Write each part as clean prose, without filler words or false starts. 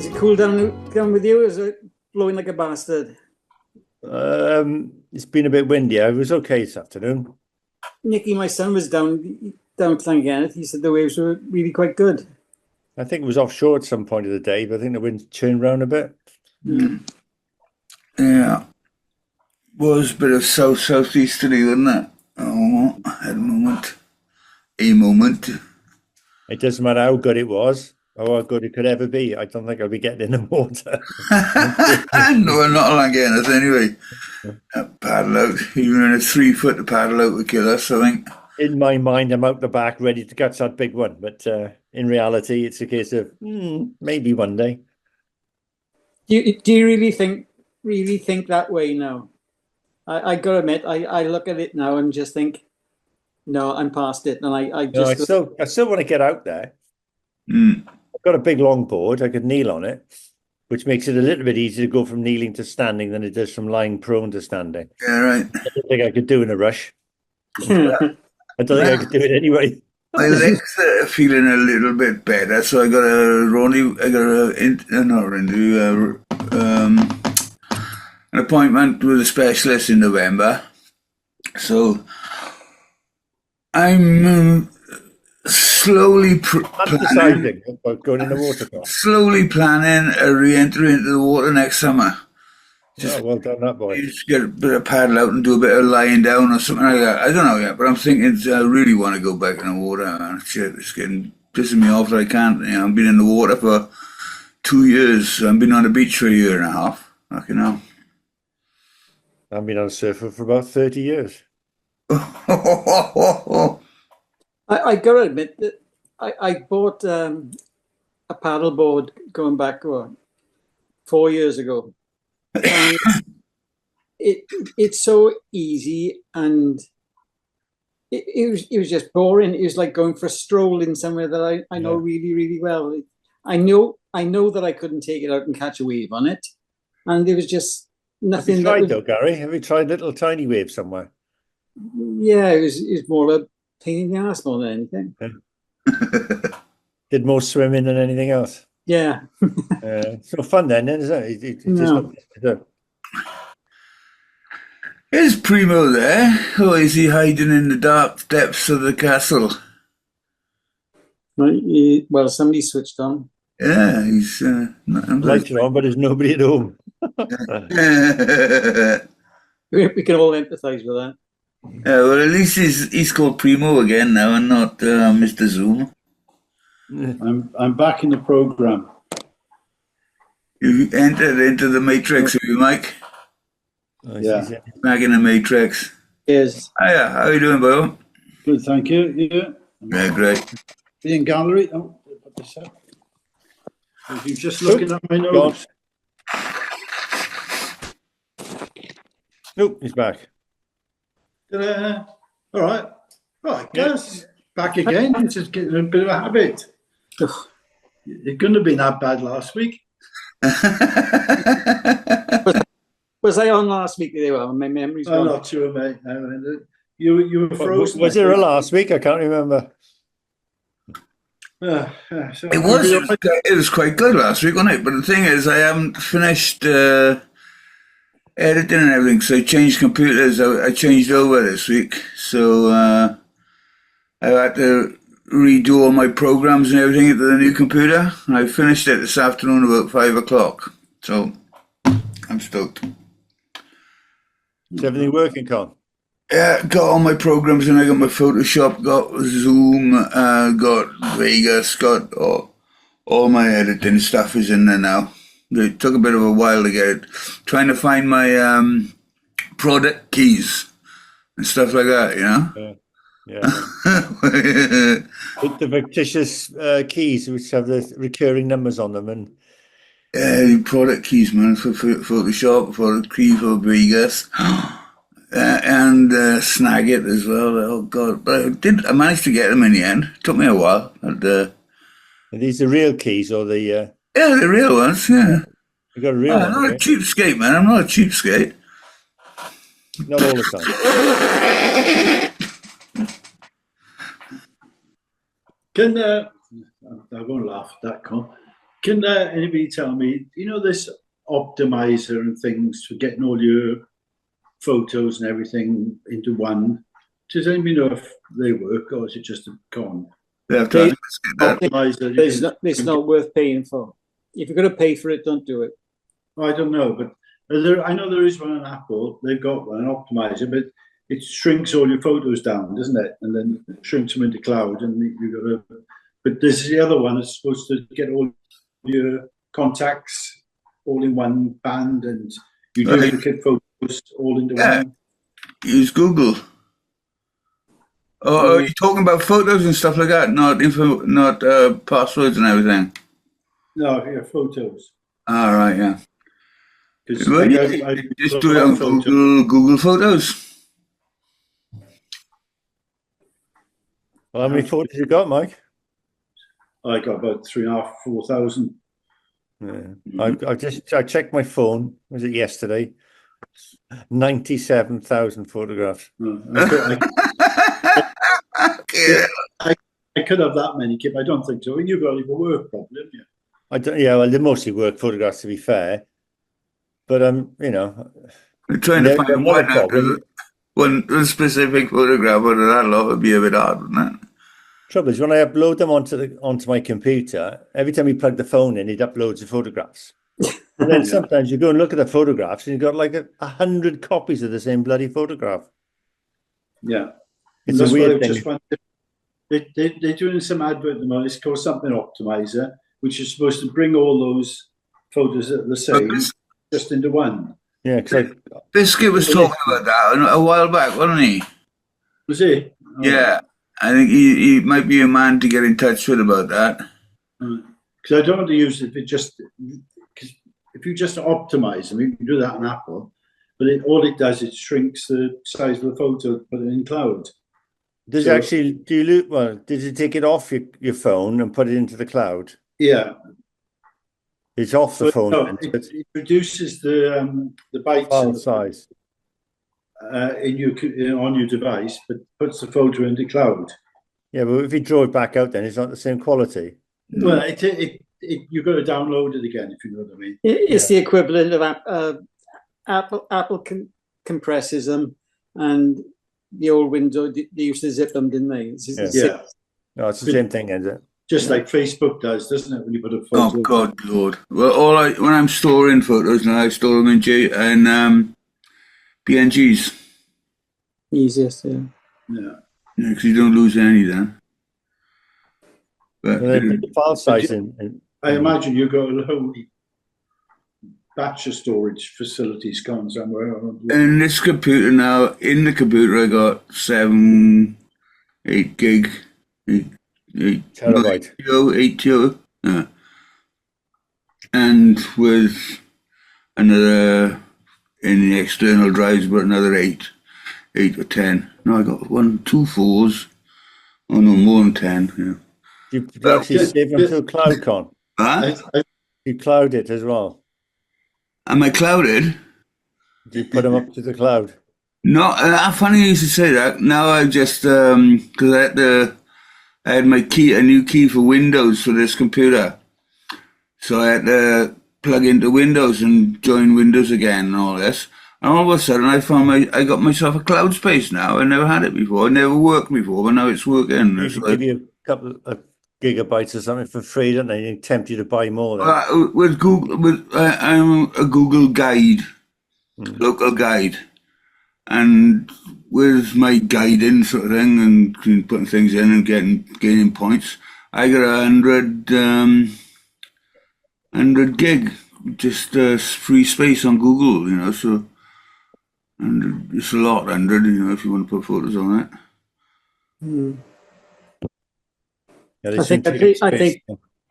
Is it cool down with you? Is it blowing like a bastard? It's been a bit windy. It was okay this afternoon. Nicky, my son, was down Langland. He said the waves were really quite good. I think it was offshore at some point of the day, but I think the wind turned round a bit. Yeah. Was a bit of southeasterly, wasn't it? Oh, at a moment. It doesn't matter how good it was or how good it could ever be. I don't think I'll be getting in the water. No, not like anything anyway. Paddle out, even in a 3 foot to paddle out would kill us, I think. In my mind, I'm out the back ready to catch that big one, but in reality, it's a case of maybe one day. Do you really think that way now? I gotta admit, I look at it now and just think, no, I'm past it, and I still want to get out there. I've got a big longboard. I could kneel on it, which makes it a little bit easier to go from kneeling to standing than it does from lying prone to standing. Yeah, right. I don't think I could do in a rush. I don't think I could do it anyway. My legs are feeling a little bit better, so I got an appointment with a specialist in November. So I'm slowly deciding about going in the water. Slowly planning a re-entry into the water next summer. Well done, that boy. Just get a bit of paddle out and do a bit of lying down or something like that. I don't know yet, but I'm thinking I really want to go back in the water. Man. Shit, it's pissing me off that I can't. I've been in the water for 2 years. I've been on the beach for a year and a half. Fucking hell. I've been on a surfer for about 30 years. I gotta admit that I bought a paddleboard going back 4 years ago. And it's so easy, and it was just boring. It was like going for a stroll in somewhere that I know really, really well. I know that I couldn't take it out and catch a wave on it, and there was just nothing. Have you tried though, Gary? Have you tried little tiny waves somewhere? Yeah, it was more a pain in the ass more than anything. Did more swimming than anything else. Yeah. It's no fun then, isn't it? No. Is Primo there, or is he hiding in the dark depths of the castle? Well, somebody switched on. Yeah, he's lights are on, but there's nobody at home. We can all empathise with that. Yeah, well, at least he's called Primo again now, and not Mr. Zoom. I'm back in the program. You entered into the matrix, have you, Mike? Yeah, back in the matrix. Yes. Hiya, how are you doing, Bo? Good, thank you. Yeah, great. Be in gallery. Oh, put this up. You're just looking at my notes. Nope, he's back. All right, guys, back again. It's just getting a bit of a habit. It couldn't have been that bad last week. Was I on last week? They were. My memory's gone. I'm not sure, mate. No, you were frozen. Was there a last week? I can't remember. It was quite good last week, wasn't it? But the thing is, I haven't finished editing and everything, so I changed computers. I changed over this week, so I had to redo all my programs and everything into the new computer. And I finished it this afternoon about 5 o'clock. So I'm stoked. Is everything working, Con? Yeah, got all my programs in. I got my Photoshop, got Zoom, got Vegas, got all my editing stuff is in there now. It took a bit of a while to get it. Trying to find my product keys and stuff like that, you know? Yeah. The fictitious keys which have the recurring numbers on them. And product keys, man, for Photoshop, for the key for Vegas. And Snagit as well. Oh God! But I managed to get them in the end. It took me a while. But, are these the real keys or the? Yeah, the real ones. Yeah. You got a real one. I'm not a cheapskate, man. I'm not a cheapskate. Not all the time. Can I won't laugh at that, Con. Can anybody tell me, you know, this optimizer and things for getting all your photos and everything into one? Does anybody know if they work, or is it just a con? They have to ask us to get that. Optimizer. It's not worth paying for. If you're going to pay for it, don't do it. I don't know, but I know there is one on Apple. They've got one, an optimizer, but it shrinks all your photos down, doesn't it? And then shrinks them into cloud, and you got to. But there's the other one that's supposed to get all your contacts all in one band, and you duplicate photos all into one. Use Google. Oh, are you talking about photos and stuff like that? Not passwords and everything. No, yeah, photos. All right, yeah. Because Just do it on Google Photos. Well, how many photos you got, Mike? I got about 3,500, 4,000. Yeah. I checked my phone. Was it yesterday? 97,000 photographs. I could have that many, Kip. I don't think so. You've got even work probably, haven't you? I don't. Yeah, well, they're mostly work photographs, to be fair. But you know, we're trying to find one specific photograph out of that lot would be a bit hard, wouldn't it? Trouble is, when I upload them onto my computer, every time you plug the phone in, it uploads the photographs. And then sometimes you go and look at the photographs, and you've got like 100 copies of the same bloody photograph. Yeah, it's a weird thing. They're doing some advert at the moment. It's called something optimizer, which is supposed to bring all those photos that are the same just into one. Yeah, because Biscuit was talking about that a while back, wasn't he? Was he? Oh. Yeah, I think he might be a man to get in touch with about that. Because I don't want to use it because if you just optimize them, you can do that on Apple, but all it does is shrinks the size of the photo, put it in cloud. Did you take it off your phone and put it into the cloud? Yeah. It's off the phone. No, it reduces the bytes file size on your device, but puts the photo into cloud. Yeah, but if you draw it back out, then it's not the same quality. Well, you've got to download it again, if you know what I mean. It's the equivalent of Apple compresses them, and the old Windows, they used to zip them, didn't they? No, it's the same thing, is it? Just like Facebook does, doesn't it? When you put a photo. Oh God, Lord! Well, when I'm storing photos now, I store them in PNGs. Easiest, yeah. Yeah, because you don't lose any then. But the file size I imagine you got a whole batch of storage facilities gone somewhere. In this computer now, in the computer, I got 8 gig. 8 terabyte. 8 TB. Yeah. And with another in the external drives, but another 8 or 10. No, I got 2 4s. Oh no, more than 10. Yeah. You actually save them to CloudCon. Huh? You cloud it as well. Am I clouded? Do you put them up to the cloud? No, funny you should say that. Now I just because I had my key, a new key for Windows for this computer, so I had to plug into Windows and join Windows again and all this. And all of a sudden, I found I got myself a cloud space now. I never had it before. It never worked before, but now it's working. They give you a couple of gigabytes or something for free, don't they? They tempt you to buy more. With Google, I'm a Google guide, local guide, and with my guiding sort of thing and putting things in and gaining points, I got 100 gig, just free space on Google, so, and it's a lot, 100, if you want to put photos on it. Yeah,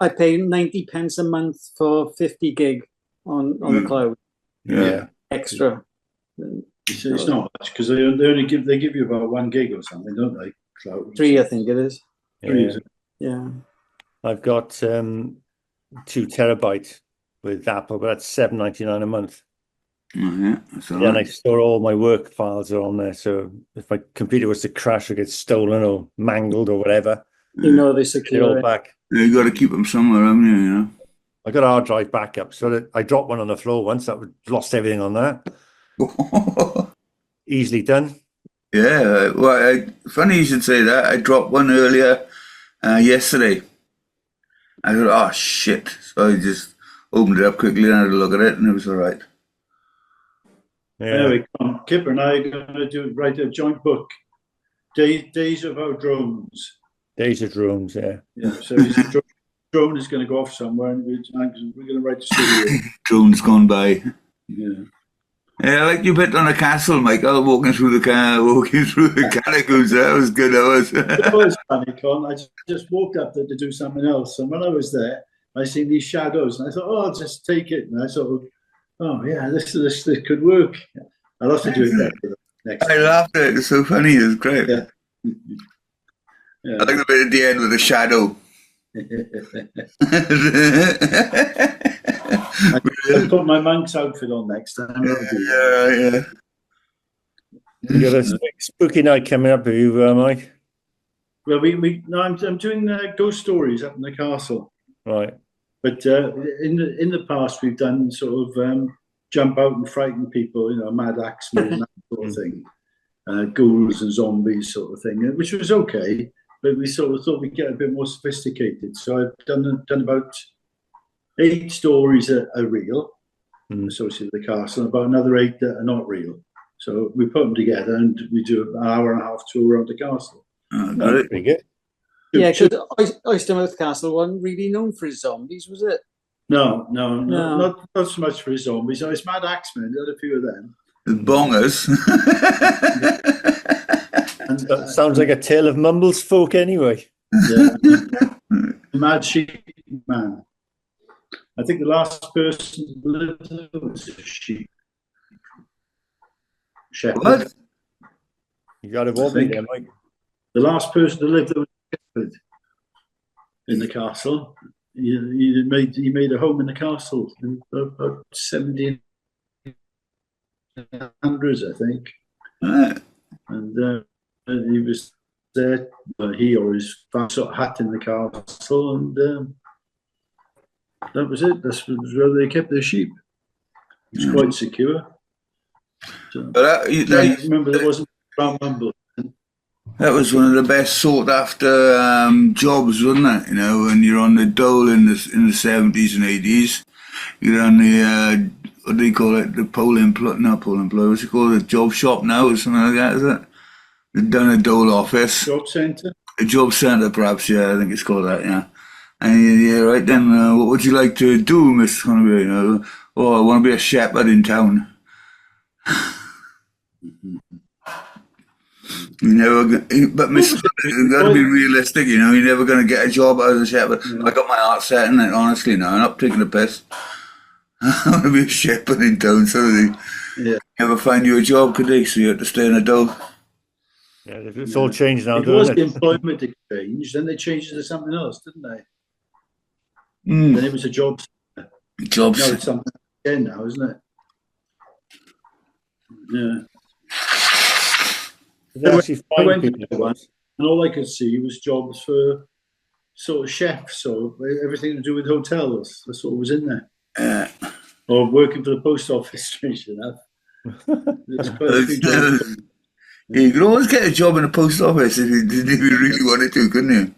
I pay 90 pence a month for 50 gig on the cloud. Yeah. Extra. It's not much because they only give you about 1 gig or something, don't they? Cloud. 3, I think it is. Yeah. I've got 2 terabytes with Apple, but that's $7.99 a month. Oh, yeah, that's all and right. I store all my work files are on there. So if my computer was to crash or get stolen or mangled or whatever, they they're secure all it. back. You got to keep them somewhere, haven't you? I got a hard drive backup, so that I dropped one on the floor once. That lost everything on that. Easily done. Yeah, well, funny you should say that. I dropped one earlier yesterday. I thought, oh shit. So I just opened it up quickly and had a look at it, and it was all right. Yeah. Anyway, Kipper and I are going to write a joint book, Days of Our Drones. Days of Drones, yeah. Yeah, so his drone is going to go off somewhere, and we're going to write a story. Drone's gone by. Yeah. Yeah, I like you bit on a castle, Michael, walking through the catacombs. That was good. It was funny, Con. I just walked up there to do something else, and when I was there, I seen these shadows, and I thought, oh, I'll just take it. And I thought, oh yeah, this could work. I'll have to do it next I time. laughed at it. It's so funny. It's great. Yeah. Yeah. I like the bit at the end with the shadow. I'll put my monk's outfit on next time. Yeah. You got a spooky night coming up, have you, Mike? Well, no, I'm doing ghost stories up in the castle. Right. But in the past, we've done sort of jump out and frighten people, mad axemen and that sort of thing, ghouls and zombies sort of thing, which was okay. But we sort of thought we'd get a bit more sophisticated. So I've done about 8 stories that are real, associated with the castle, and about another 8 that are not real. So we put them together and we do an hour and a half tour around the castle. Got it. Pretty good. Yeah, because Oystermouth Castle wasn't really known for his zombies, was it? No, not so much for his zombies. It's mad axemen. There are a few of them. The bongers. And, That sounds like a tale of Mumbles folk anyway. yeah. Mad sheep man. I think the last person who lived there was a sheep shepherd. What? You got to walk me there, Mike. The last person to live there was a shepherd in the castle. He made a home in the castle in about 1700s, I think. And he was there. He or his family sort of hat in the castle, and that was it. That's where they kept their sheep. It was quite secure. So, But remember, there wasn't Brown Mumble. that was one of the best sought after jobs, wasn't it? When you're on the dole in the 70s and 80s, you're on the what do you call it? The not poll employ. What's it called? The job shop now or something like that, is it? They've done a dole office. Job centre? A job centre, perhaps, yeah, I think it's called that, yeah. And yeah, right then, what would you like to do, Miss Conibear? Oh, I want to be a shepherd in town. But Miss, you've got to be realistic, you're never going to get a job as a shepherd. Yeah. I got my heart set in it, honestly, now. I'm not taking a piss. I want to be a shepherd in town, so they never find you a job, could they? So you have to stay in a dole. Yeah, it's all changed now, It was the employment exchange, then they changed it to something else, didn't they? Then it was a job centre. Job No, it's something again now, isn't it? Yeah. I went to one, and all I could see was jobs for sort of chefs, or everything to do with hotels. That's what was in there. Or working for the post office, strangely enough. There's quite a few jobs. Yeah, you could always get a job in the post office if you really wanted to, couldn't you?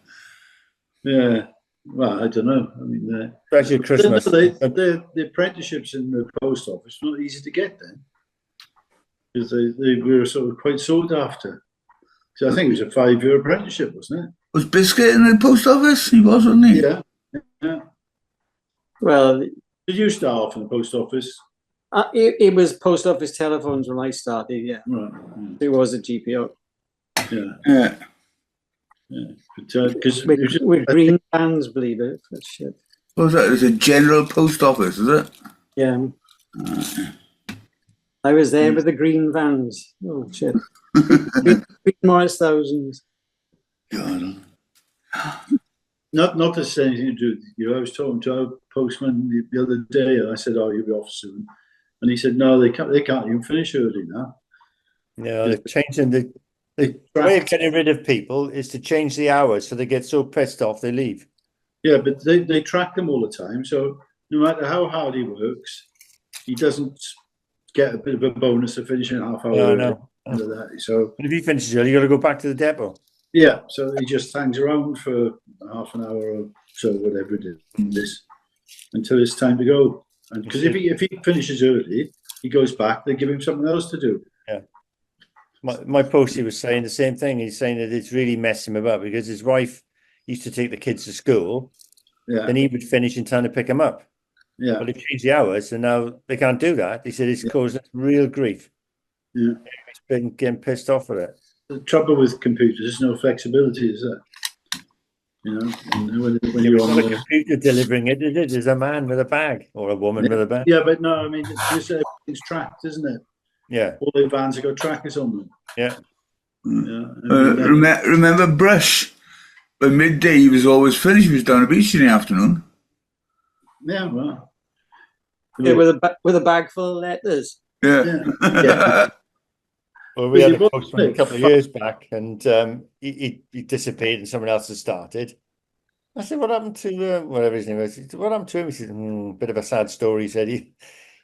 Yeah. Well, I don't know. I mean, especially Christmas. The apprenticeships in the post office were not easy to get then, because they were sort of quite sought after. So I think it was a 5-year apprenticeship, wasn't it? Was Biscuit in the post office? He was, wasn't he? Yeah. Well, did you start off in the post office? it was post office telephones when I started, yeah. Right. It was a GPO. Yeah. Because with green vans, believe it. But shit. What was that? It was a general post office, is it? Yeah. I was there with the green vans. Oh, shit. Green miles thousands. God. Not to say anything to do with you. I was talking to our postman the other day, and I said, "Oh, you'll be off soon," and he said, "No, they can't even finish early now." Yeah, they're changing the way of getting rid of people is to change the hours so they get so pissed off they leave. Yeah, but they track them all the time. So no matter how hard he works, he doesn't get a bit of a bonus for finishing half hour No, early. no. Under that. So But if he finishes early, you got to go back to the depot. yeah, so he just hangs around for half an hour or so, whatever it is, until it's time to go. And because if he finishes early, he goes back. They give him something else to do. Yeah. My postie was saying the same thing. He's saying that it's really messing him up because his wife used to take the kids to school, Yeah, then he would finish in time to pick them up. yeah, But they changed the hours, and now they can't do that. He said it's caused real grief. yeah. He's been getting pissed off with it. The trouble with computers is no flexibility, is there? You know, and when It's you're on not a the computer delivering it, is it? There's a man with a bag or a woman with a bag. yeah, but no, I mean, everything's tracked, isn't it? Yeah, All the vans have got trackers on them. yeah. Yeah, I mean, Remember Brush? By midday, he was always finished. He was down the beach in the afternoon. yeah, well, Yeah, with a bag full of letters. Yeah. Yeah. Well, we Well, had you a postman a couple of years back, and he dissipated, and someone else had started. I said, "What happened to whatever his name was? He said, what happened to him?" He said, "Bit of a sad story." He said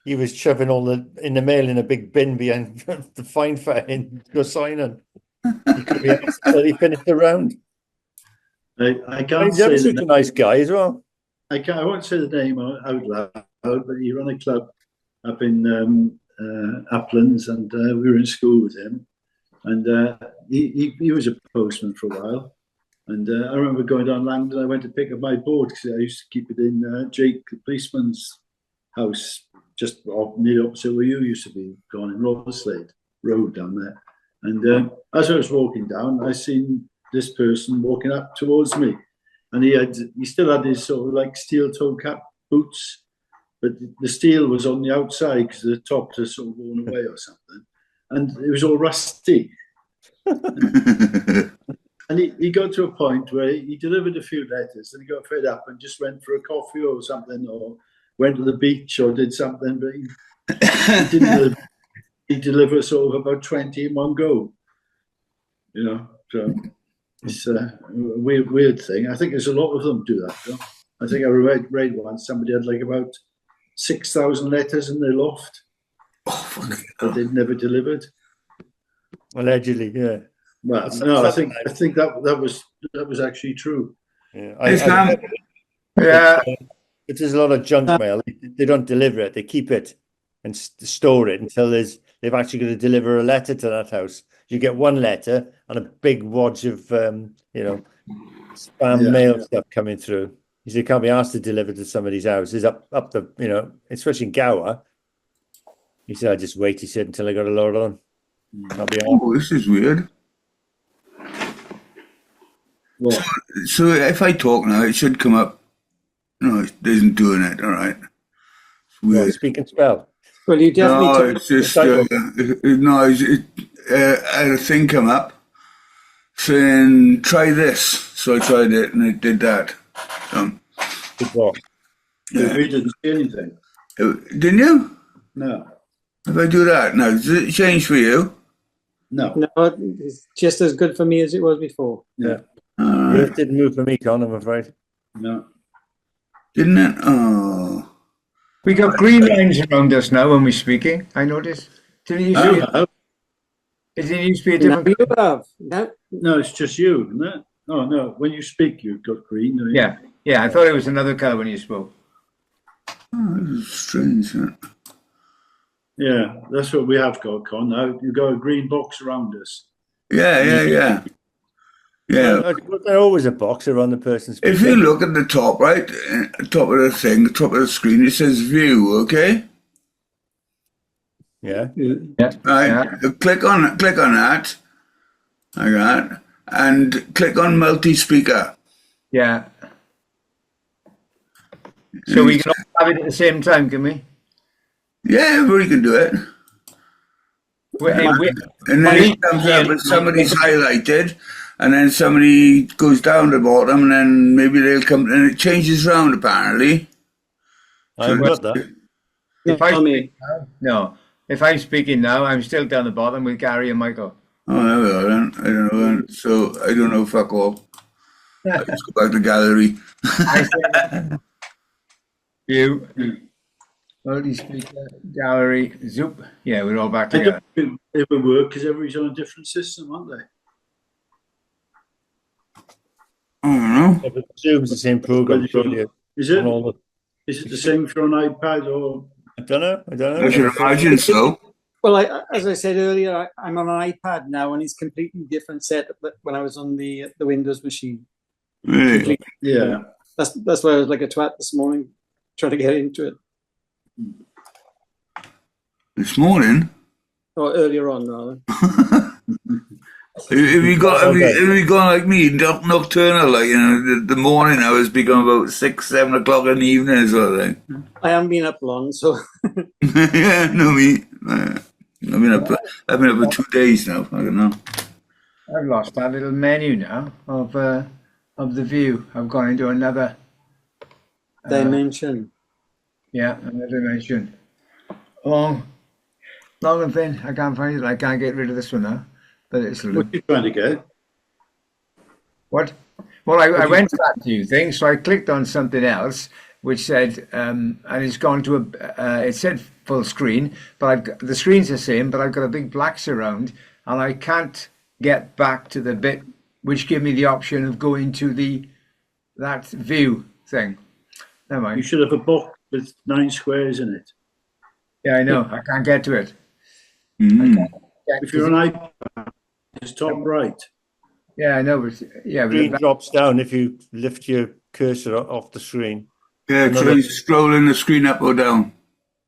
he was shoving all in the mail in a big bin behind the fine for him to go signing. He could be until he finished the round. I can't He's say such a nice guy as well. I won't say the name out loud, but he ran a club up in Uplands, and we were in school with him. And he was a postman for a while. And I remember going down Langland. I went to pick up my board because I used to keep it in Jake, the policeman's house, just near opposite where you used to be, gone in Roslade Road down there. And as I was walking down, I seen this person walking up towards me, and he still had his sort of like steel toe cap boots, but the steel was on the outside because the top had sort of worn away or something, and it was all rusty. And he got to a point where he delivered a few letters, and he got fed up and just went for a coffee or something, or went to the beach or did something, but he didn't. He delivered sort of about 20 in one go, you know. So it's a weird thing. I think there's a lot of them do that. You know? I think I read once somebody had like about 6,000 letters in their loft, but they'd never delivered. Allegedly, yeah. Well, no, I think that was actually true. Yeah, Yeah. But there's a lot of junk mail. They don't deliver it. They keep it and store it until they've actually got to deliver a letter to that house. You get one letter and a big wad of spam mail stuff coming through. You say, can't be asked to deliver to somebody's house. It's up the especially in Gower. He said, I just wait. He said until I got a load on. I'll be on. Oh, this is weird. Well, So if I talk now, it should come up. No, it isn't doing it. All right. It's Well, weird. speak and spell. Well, you definitely No, took it's just I had a thing come up saying try this. So I tried it and it did that. Good work. we didn't see anything. Didn't you? No, If I do that now, does it change for you? no. no, it's just as good for me as it was before. Yeah, All It right. didn't move for me, Con, I'm afraid. no. Didn't it? Oh. We got green lines around us now when we're speaking, I noticed. Didn't it used to be, it used to be a Now different... you have. Now, No, it's just you, isn't it? Oh, no. When you speak, you've got green. don't you? Yeah, I thought it was another colour when you spoke. Oh, this is strange, isn't it? Yeah, that's what we have got, Con. Now you've got a green box around us. Yeah. Was there always a box around the person's If you look at the top, right, top of the thing, the top of the screen, it says view, okay? Yeah. Right, click on that, like that, and click on multi-speaker. Yeah. So we can all have it at the same time, can we? Yeah, everybody can do it. And then it comes up with somebody's highlighted, and then somebody goes down the bottom, and then maybe they'll come, and it changes round apparently. I've got that. If I tell me. No. If I'm speaking now, I'm still down the bottom with Gary and Michael. Oh, there we are then. I don't know then. So I don't know, fuck all. Let's go back to gallery. View, multi-speaker, gallery, Zoop. Yeah, we're all back I together. don't think it would work because everybody's on a different system, aren't they? I don't know. Yeah, but Zoom's the same program. Whether you're- Really, Is it? on all the, Is it the same for an iPad or? I don't know. I should imagine so. Well, as I said earlier, I'm on an iPad now, and it's completely different setup than when I was on the Windows machine. Really? Yeah. That's why I was like a twat this morning, trying to get into it, This morning? or earlier on rather. Have you gone like me, nocturnal, like, the morning hours become about 6, 7 o'clock in the evening or something? I haven't been up long, so Yeah, no, me. I've been up for 2 days now. I don't know. I've lost that little menu now of the view. I've gone into another dimension. another dimension. Long and thin. I can't find it. I can't get rid of this one now. But it's What are you trying to get? what? Well, I went to that view thing, so I clicked on something else, which said, and it's gone to it said full screen, but the screen's the same, but I've got a big black surround, and I can't get back to the bit which give me the option of going to that view thing. Never mind. You should have a box with 9 squares in it. Yeah, I know. I can't get to it. If you're on iPad, it's top right. Yeah, I know. But screen drops down if you lift your cursor off the screen. Yeah, try scrolling the screen up or down.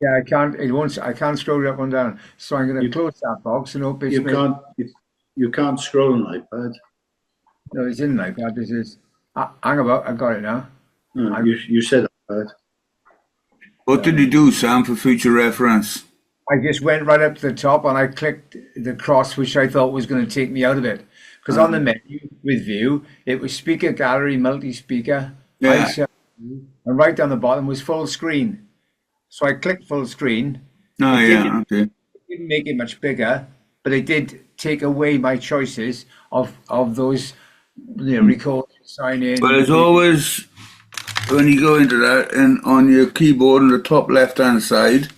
yeah, I can't. It won't. I can't scroll it up and down. So I'm going to close that box and hope it's. You can't scroll on iPad. No, it's in like that. This is. Hang about. I got it now. No, you said iPad. What did you do, Sam, for future reference? I just went right up to the top and I clicked the cross, which I thought was going to take me out of it. Because on the menu with view, it was speaker, gallery, multi-speaker, Yeah. and right down the bottom was full screen. So I clicked full screen. Oh, yeah, okay. It didn't make it much bigger, but it did take away my choices of those, record, sign in. But it's always, when you go into that, and on your keyboard on the top left-hand side,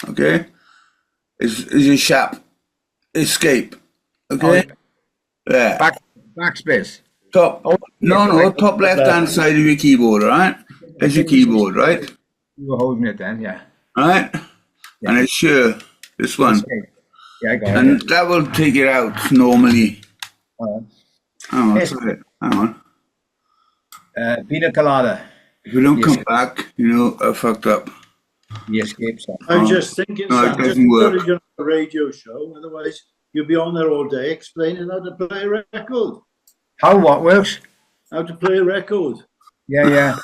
okay, is your sharp escape, okay? Yeah. Backspace. Top, top left-hand side of your keyboard, right? That's your keyboard, right? You were holding it then, yeah. Right? And it's sure, this one. Escape. Yeah, I got And it. that will take it out normally. All Hang on, Yes. try it. Hang on. right. Pina colada. If you don't Yes. come back, I fucked up. The escape song. I'm just thinking, No, it Sam, just doesn't work. because you're on a radio show, otherwise you'll be on there all day explaining how to play a record. How what works? How to play a record. Yeah.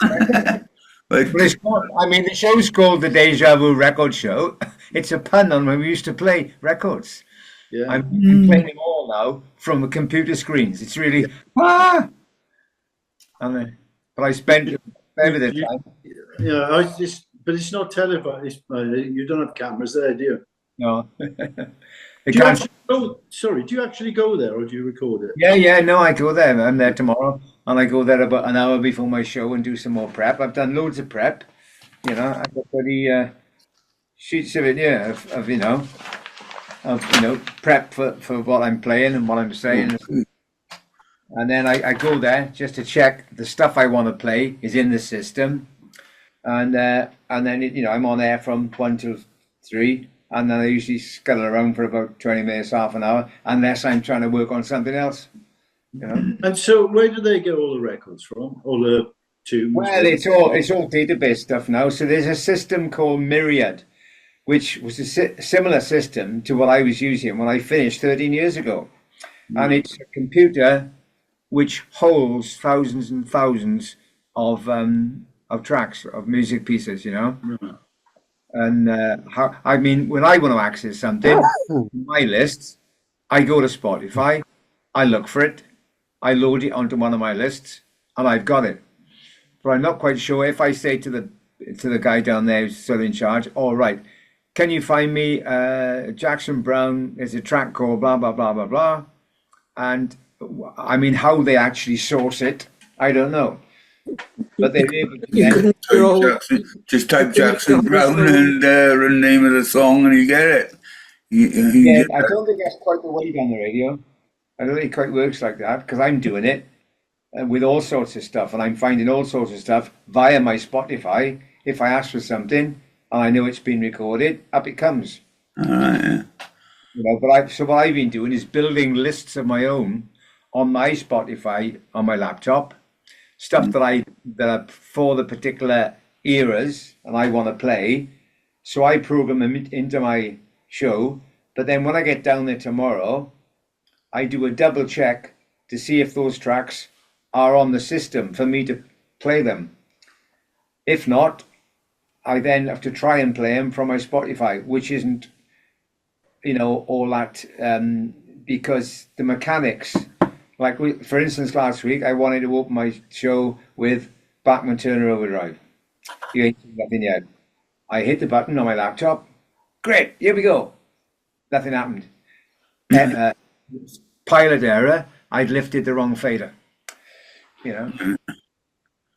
Like, But it's called, the show's called the Deja Vu Record Show. It's a pun on when we used to play records. Yeah. I'm playing them all now from the computer screens. It's really but I spent every the time. Yeah, but it's not televised. You don't have cameras there, do you? No. Do you actually go, sorry, do you actually go there or do you record it? Yeah, no, I go there. I'm there tomorrow, and I go there about an hour before my show and do some more prep. I've done loads of prep. I've got the sheets of it here of prep for what I'm playing and what I'm saying. And then I go there just to check the stuff I want to play is in the system, and then I'm on air from 1 till 3. And then I usually scuttle around for about 20 minutes, half an hour, unless I'm trying to work on something else. And so where do they get all the records from? All the tunes? Well, it's all database stuff now. So there's a system called Myriad, which was a similar system to what I was using when I finished 13 years ago. And it's a computer which holds thousands and thousands of tracks, of music pieces, And when I want to access something, my lists, I go to Spotify, I look for it, I load it onto one of my lists, and I've got it. But I'm not quite sure if I say to the guy down there who's still in charge, all right, can you find me Jackson Brown? There's a track called blah blah blah blah blah, and how they actually source it, I don't know. but they're able to You then couldn't Type roll. Jackson, just type Couldn't Jackson roll Brown the and the name of the song, and you get it. You Yeah, get I that. don't think that's quite the way on the radio. I don't think it quite works like that because I'm doing it with all sorts of stuff, and I'm finding all sorts of stuff via my Spotify. If I ask for something and I know it's been recorded, up it comes. All right, yeah. You know, but so what I've been doing is building lists of my own on my Spotify on my laptop, stuff that are for the particular eras and I want to play. So I program them into my show. But then when I get down there tomorrow, I do a double check to see if those tracks are on the system for me to play them. If not, I then have to try and play them from my Spotify, which isn't, all that, because the mechanics, like for instance, last week, I wanted to open my show with Bachman Turner Overdrive. You ain't seen nothing yet. I hit the button on my laptop. Great, here we go. Nothing happened. Pilot error. I'd lifted the wrong fader.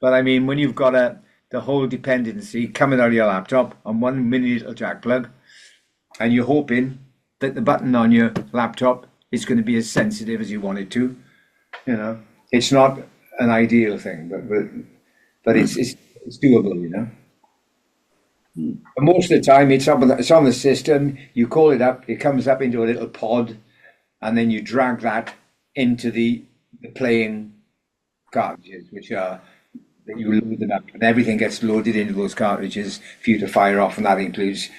But I mean, when you've got the whole dependency coming out of your laptop on one mini little jack plug, and you're hoping that the button on your laptop is going to be as sensitive as you want it to, it's not an ideal thing, but it's doable, And most of the time, it's on the system. You call it up, it comes up into a little pod, and then you drag that into the playing cartridges, which are that you load them up, and everything gets loaded into those cartridges for you to fire off, and that includes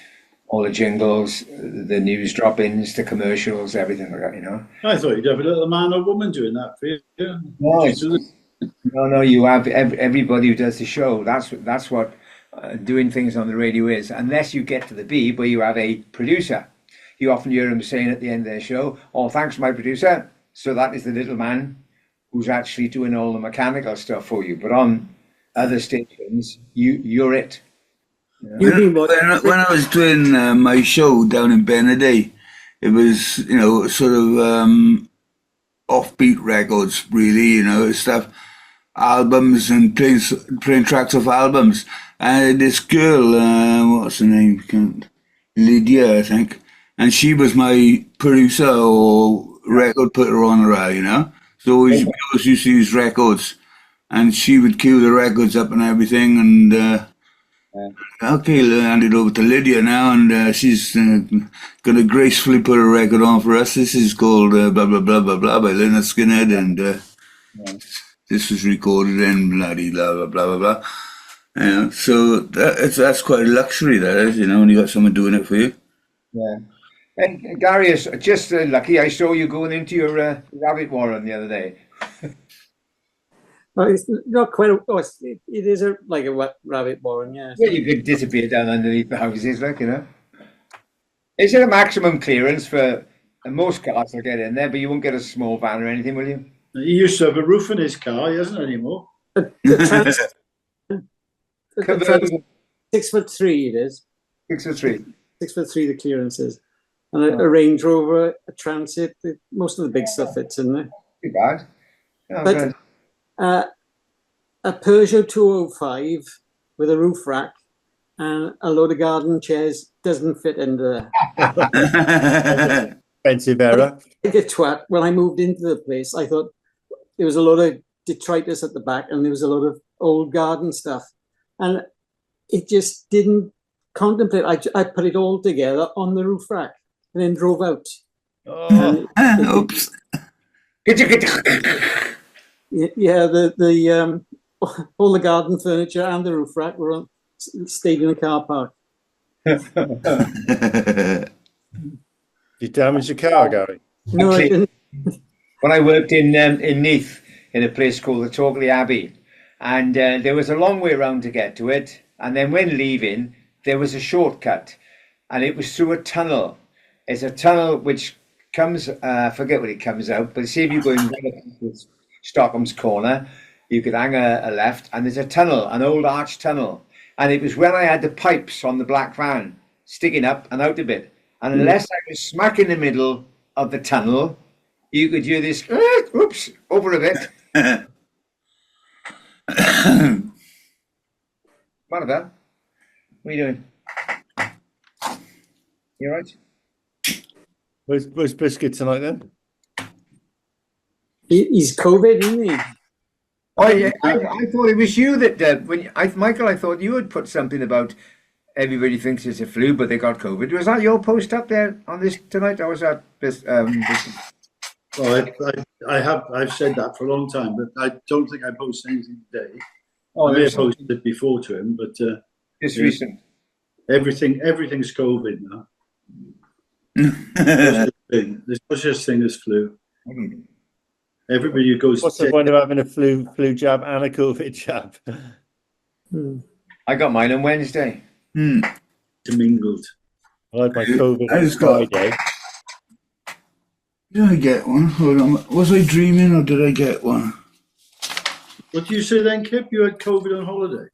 all the jingles, the news drop-ins, the commercials, everything like that. I thought you'd have a little man or woman doing that for you. No, you have everybody who does the show. That's what doing things on the radio is, unless you get to the B where you have a producer. You often hear them saying at the end of their show, "Oh, thanks, my producer." So that is the little man who's actually doing all the mechanical stuff for you. But on other stations, you're it. When I was doing my show down in Benedict, it was, sort of offbeat records, really, stuff, albums and playing tracks of albums. And this girl, what's her name? Lydia, I think. And she was my producer or record putter on her, So we always used to use records. And she would cue the records up and everything. And okay, I'll hand it over to Lydia now. And she's going to gracefully put a record on for us. This is called Blah, Blah, Blah, Blah, Blah by Leonard Skinner. And this was recorded in bloody blah, blah, blah, blah, blah. So that's quite a luxury, that is, when you got someone doing it for you. Yeah. And Gary is just lucky. I saw you going into your rabbit warren the other day. Well, it's not quite. It is like a rabbit warren, yeah. Yeah, you could disappear down underneath the houses, Is there a maximum clearance for most cars will get in there, but you won't get a small van or anything, will you? He used to have a roof in his car. He hasn't anymore. The 6'3" it is. 6'3". 6'3" the clearance is. And a Range Rover, a Transit, most of the big stuff fits in there. Too bad. But a Peugeot 205 with a roof rack and a load of garden chairs doesn't fit into there. Expensive error. Like a twat, when I moved into the place, I thought there was a lot of detritus at the back and there was a lot of old garden stuff. And it just didn't contemplate. I put it all together on the roof rack and then drove out. Oops. Yeah, the all the garden furniture and the roof rack stayed in the car park. You damaged your car, Gary? No, I didn't. When I worked in Neath, in a place called the Torgley Abbey, and there was a long way around to get to it, and then when leaving, there was a shortcut, and it was through a tunnel. It's a tunnel which comes, I forget what it comes out, but see if you're going to Stockholm's Corner, you could hang a left, and there's a tunnel, an old arch tunnel, and it was when I had the pipes on the black van sticking up and out a bit, and unless I was smack in the middle of the tunnel, you could hear this, oops, over a bit. Martha, what are you doing? You all right? Where's Biscuit tonight then? He's COVID, isn't he? Oh, yeah, I thought it was you that Michael. I thought you had put something about everybody thinks it's a flu, but they got COVID. Was that your post up there on this tonight? Or was that this? Well, I've said that for a long time, but I don't think I posted anything today. Oh, I may have posted it before to him, but it's recent. everything's COVID now. There's no such thing as flu. Everybody who goes. What's the point of having a flu jab and a COVID jab? I got mine on Wednesday. Mingled. I had my COVID I on just got- Friday. Did I get one? Hold on. Was I dreaming or did I get one? What do you say then, Kip? You had COVID on holiday?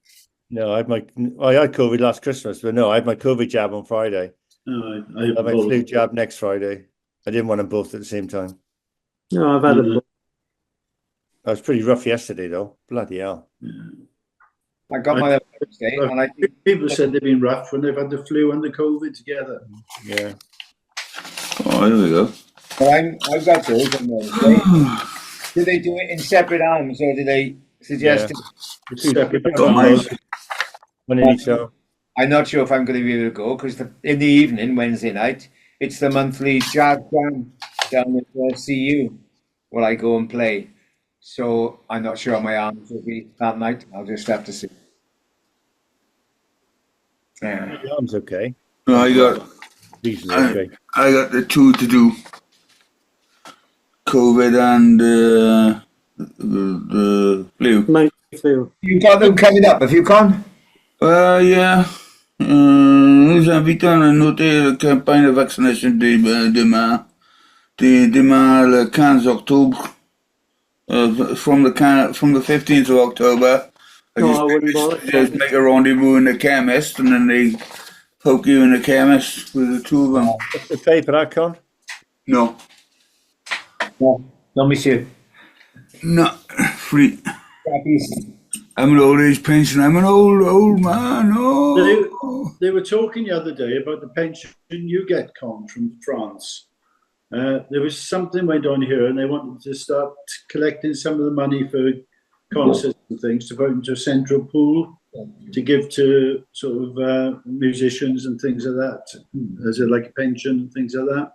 No, I had COVID last Christmas, but no, I had my COVID jab on Friday. No, I I have my flu jab next Friday. I didn't want them both at the same time. No, I've had a I was pretty rough yesterday, though. Bloody hell. I got mine on Wednesday, and people said they've been rough when they've had the flu and the COVID together. Yeah. Oh, here we go. I've got those on Wednesday. Do they do it in separate arms, or do they suggest it? Got mine. One in each arm. I'm not sure if I'm going to be able to go because in the evening, Wednesday night, it's the monthly jazz jam down at CU where I go and play. So I'm not sure how my arms will be that night. I'll just have to see. Yeah. The arm's okay. No, I got Reasonably okay. I got the two to do. COVID and the flu. my flu. You got them coming up, have you gone? Yeah. Nous invitons à noter la campagne de vaccination demain le 15 octobre. From the 15th of October. I wouldn't bother. just make a rendezvous in the chemist, and then they poke you in the chemist with the two of them. What's the pay for that, Con? No, No, monsieur. no, free. Crappies. I'm an old age pension. I'm an old man. Oh. They were talking the other day about the pension you get, Con, from France. There was something went on here, and they wanted to start collecting some of the money for concerts and things to put into a central pool to give to sort of musicians and things like that, as a, like a pension and things like that.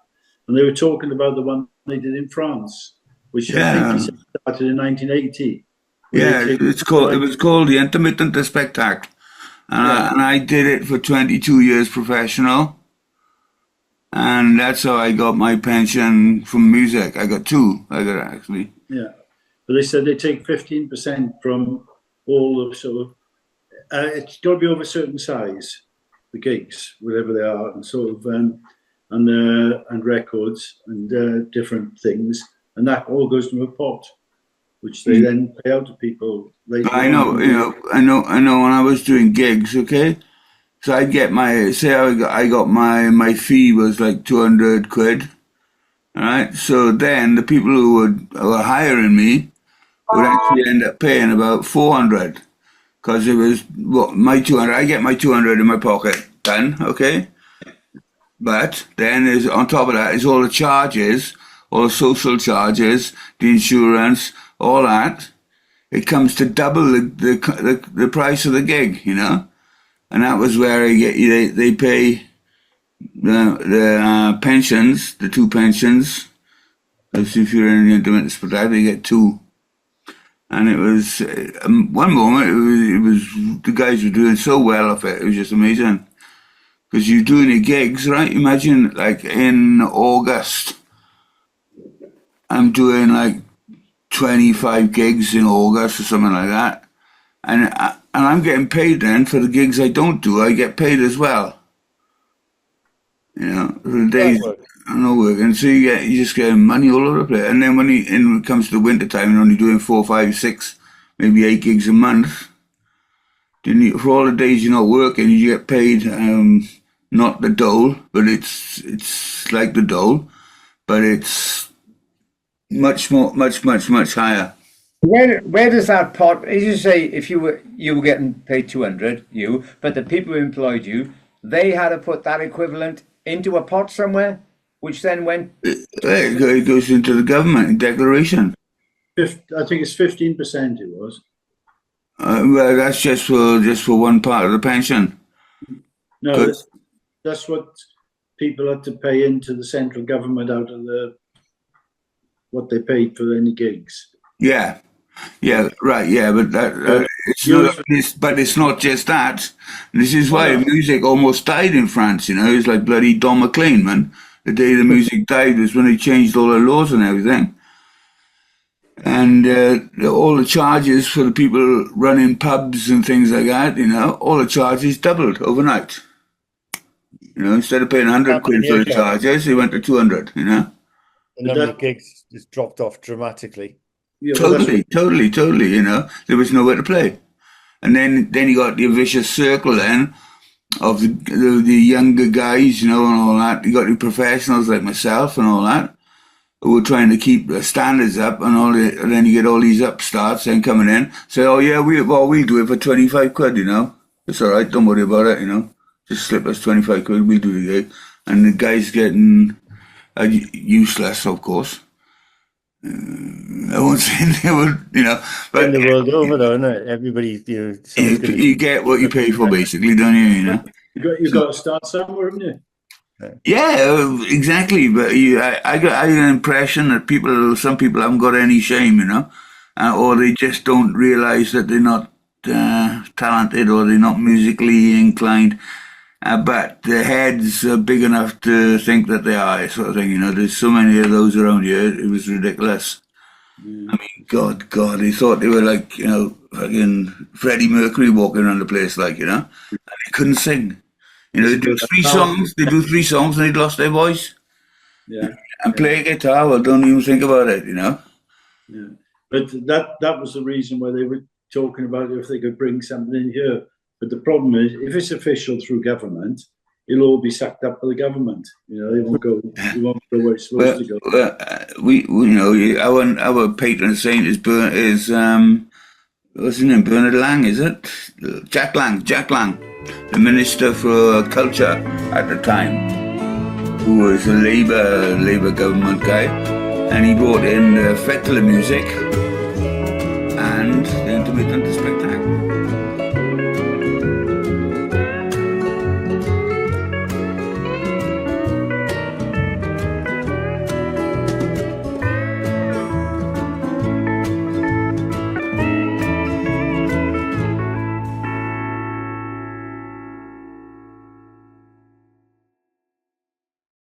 And they were talking about the one they did in France, which I think he said started in 1980. Yeah, it was called the Intermittent Spectacle, and I did it for 22 years professional. And that's how I got my pension from music. I got two. I got actually. Yeah, but they said they take 15% from all the sort of. It's got to be over a certain size, the gigs, whatever they are, and sort of and records and different things, and that all goes to a pot, which they then pay out to people later. I know. When I was doing gigs, okay. So I'd get I got my fee was like 200 quid. All right. So then the people who were hiring me would actually end up paying about 400 because it was my 200. I get my 200 in my pocket done. Okay. But then on top of that is all the charges, all the social charges, the insurance, all that. It comes to double the price of the gig, you know. And that was where they pay the pensions, the two pensions. If you're in the intermittent spectacle, you get two. And it was one moment. It was the guys were doing so well off it. It was just amazing because you're doing your gigs, right? Imagine like in August, I'm doing like 25 gigs in August or something like that, and I'm getting paid then for the gigs I don't do. I get paid as well. You know, for the days I'm not working. So you just get money all over the place. And then when it comes to the winter time, you're only doing 4, 5, 6, maybe 8 gigs a month. Then for all the days you're not working, you get paid not the dole, but it's like the dole, but it's much higher. Where does that pot? As you say, if you were getting paid 200, but the people who employed you, they had to put that equivalent into a pot somewhere, which then went. It goes into the government declaration. I think it's 15%. It was. Well, that's just for one part of the pension. No, that's what people had to pay into the central government out of what they paid for any gigs. Yeah, right. Yeah, but it's not just that. This is why music almost died in France. It's like bloody Don McLean, man. The day the music died was when they changed all the laws and everything. And all the charges for the people running pubs and things like that, all the charges doubled overnight. Instead of paying 100 quid for the charges, they went to 200, The number of gigs just dropped off dramatically. Yeah, totally. There was nowhere to play. And then you got the vicious circle then of the younger guys, and all that. You got the professionals like myself and all that, who were trying to keep the standards up, and then you get all these upstarts then coming in, say, oh yeah, we'll do it for 25 quid, It's all right, don't worry about it, Just slip us 25 quid, we'll do the gig. And the guys getting useless, of course. I won't say they would, but in the world over, though, isn't it? Everybody, you get what you pay for, basically, don't you? You got to start somewhere, haven't you? Yeah, exactly. But I got an impression that some people haven't got any shame, or they just don't realise that they're not talented or they're not musically inclined. But their heads are big enough to think that they are, sort of thing. There's so many of those around here. It was ridiculous. I mean, God, they thought they were like, fucking Freddie Mercury walking around the place, like, and they couldn't sing. They do three songs and they'd lost their voice. Yeah. And play a guitar, well, don't even think about it, Yeah. But that was the reason why they were talking about if they could bring something in here. But the problem is, if it's official through government, it'll all be sucked up by the government. They won't go where it's supposed to go. Our patron saint is what's his name? Bernard Lang, is it? Jack Lang, the Minister for Culture at the time, who was a Labour government guy, and he brought in Fetler music.